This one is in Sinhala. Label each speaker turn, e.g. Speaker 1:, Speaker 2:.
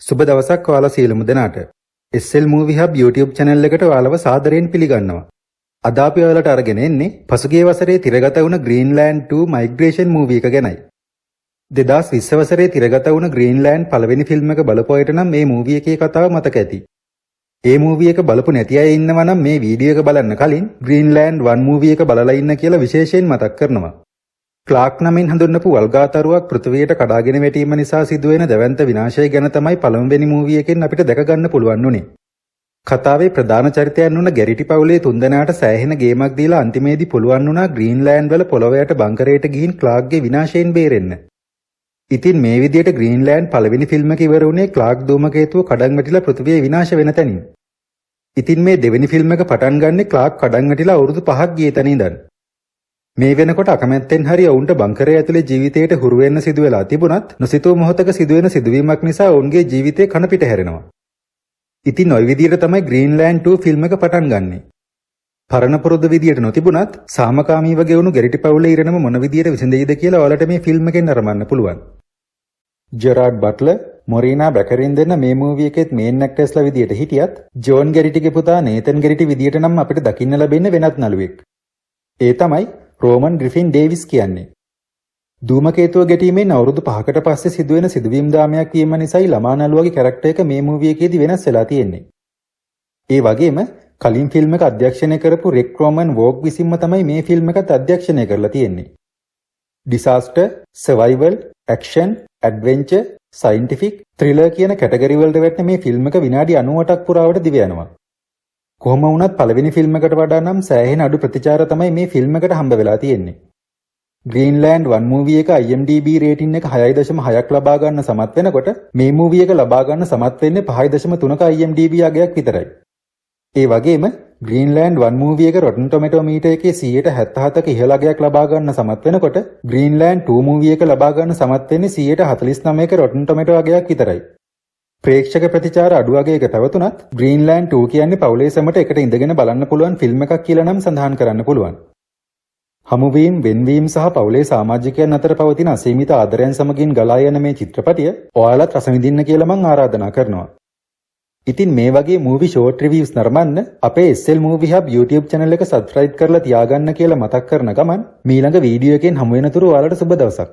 Speaker 1: සුබ දවසක් ඔයාලා සියලුම දෙනාට. SL Movie Hub YouTube channel එකට ඔයාලව සාදරයෙන් පිළිගන්නවා. අද අපි ඔයාලට අරගෙන එන්නේ පසුගිය වසරේ තිරගත වුණ Greenland 2 Migration movie එක ගැනයි. 2020 වසරේ තිරගත වුණ Greenland පළවෙනි ෆිල්ම් එක බලපු අයට නම් මේ movie එකේ කතාව මතක ඇති. ඒ movie එක බලපු නැති අය ඉන්නවා නම් මේ වීඩියෝ එක බලන්න කලින් Greenland 1 movie එක බලලා ඉන්න කියලා විශේෂයෙන් මතක් කරනවා. ක්ලාක් නමින් හඳුන්වපු වල්ගාතරුවක් පෘථිවියට කඩාගෙන වැටීම නිසා සිදුවෙන දැවැන්ත විනාශය ගැන තමයි පළමුවෙනි මූවී එකෙන් අපිට දැක ගන්න පුළුවන් උනේ. කතාවේ ප්‍රධාන චරිතයන් වුණ ගැරිටි පවුලේ තුන්දෙනාට සෑහෙන ගේමක් දීලා අන්තිමේදී පුළුවන් වුණා ග්‍රීන්ලෑන්ඩ් වල පොළොවයට බංකරයට ගිහින් ක්ලාක්ගේ විනාශයෙන් බේරෙන්න. ඉතින් මේ විදියට ග්‍රීන්ලෑන්ඩ් පළවෙනි ෆිල්ම් එක ඉවර වුණේ ක්ලාක් ධූමකේතුව කඩන් වැටිලා පෘථිවිය විනාශ වෙන තැනින්. ඉතින් මේ දෙවෙනි ෆිල්ම් එක පටන් ගන්නේ ක්ලාක් කඩන් වැටිලා අවුරුදු 5ක් ගිය තැන ඉඳන්. මේ වෙනකොට අකමැත්තෙන් හරි ඔවුන්ට බංකරය ඇතුලේ ජීවිතයට හුරු වෙන්න සිදු වෙලා තිබුණත් නොසිතූ මොහොතක සිදුවෙන සිදුවීමක් නිසා ඔවුන්ගේ ජීවිතේ කන පිට හැරෙනවා. ඉතින් ওই විදියට තමයි Greenland 2 ෆිල්ම් එක පටන් ගන්නෙ. පරණ පුරුදු විදියට නොතිබුණත් සාමකාමීව ගෙවුණු ගැරිටි පවුලේ ඉරණම මොන විදියට විසඳෙයිද කියලා ඔයාලට මේ ෆිල්ම් එකෙන් අරමන්න පුළුවන්. ජෙරාඩ් බට්ලර්, මොරීනා බැකරින් දෙන්න මේ මූවී එකෙත් මේන් ඇක්ටර්ස්ලා විදියට හිටියත් ජෝන් ගැරිටිගේ පුතා නේතන් ගැරිටි විදියට නම් අපිට දකින්න ලැබෙන්නේ වෙනත් නළුවෙක්. ඒ තමයි රෝමන් ග්‍රිෆින් ඩේවිස් කියන්නේ. ධූමකේතුව ගැටීමෙන් අවුරුදු 5කට පස්සේ සිදුවෙන සිදුවීම් දාමයක් වීම නිසායි ළමා නළුවගේ කැරක්ටර් එක මේ මූවී එකේදී වෙනස් වෙලා තියෙන්නේ. ඒ වගේම කලින් ෆිල්ම් එක අධ්‍යක්ෂණය කරපු රෙක් රෝමන් වෝග් විසින්ම තමයි මේ ෆිල්ම් එකත් අධ්‍යක්ෂණය කරලා තියෙන්නේ. Disaster, survival, action, adventure, scientific, thriller කියන කැටගරි වලට වැටෙන මේ ෆිල්ම් එක විනාඩි 98ක් පුරාවට දිව යනවා. කොහොම වුණත් පළවෙනි ෆිල්ම් එකට වඩා නම් සෑහෙන අඩු ප්‍රතිචාර තමයි මේ ෆිල්ම් එකට හම්බ වෙලා තියෙන්නේ. Greenland 1 මූවී එක IMDb රේටින් එක 6.6ක් ලබා ගන්න සමත් වෙනකොට මේ මූවී එක ලබා ගන්න සමත් වෙන්නේ 5.3ක IMDb අගයක් විතරයි. ඒ වගේම Greenland 1 මූවී එක Rotten Tomato meter එකේ 77ක ඉහළ අගයක් ලබා ගන්න සමත් වෙනකොට Greenland 2 මූවී එක ලබා ගන්න සමත් වෙන්නේ 49ක Rotten Tomato අගයක් විතරයි. ප්‍රේක්ෂක ප්‍රතිචාර අඩු වගේක පැවතුනත් Greenland 2 කියන්නේ පවුලේ සැමට එකට ඉඳගෙන බලන්න පුළුවන් ෆිල්ම් එකක් කියලා නම් සඳහන් කරන්න පුළුවන්. හමුවීම්, වෙන්වීම් සහ පවුලේ සමාජිකයන් අතර පවතින අසීමිත ආදරයන් සමගින් ගලා යන මේ චිත්‍රපටය ඔයාලත් රස විඳින්න කියලා මම ආරාධනා කරනවා. ඉතින් මේ වගේ මූවි ෂෝට් රිවිව්ස් නරඹන්න අපේ SL Movie Hub YouTube channel එක subscribe කරලා තියාගන්න කියලා මතක් කරන ගමන් මීළඟ වීඩියෝ එකෙන් හමු වෙනතුරු ඔයාලට සුබ දවසක්.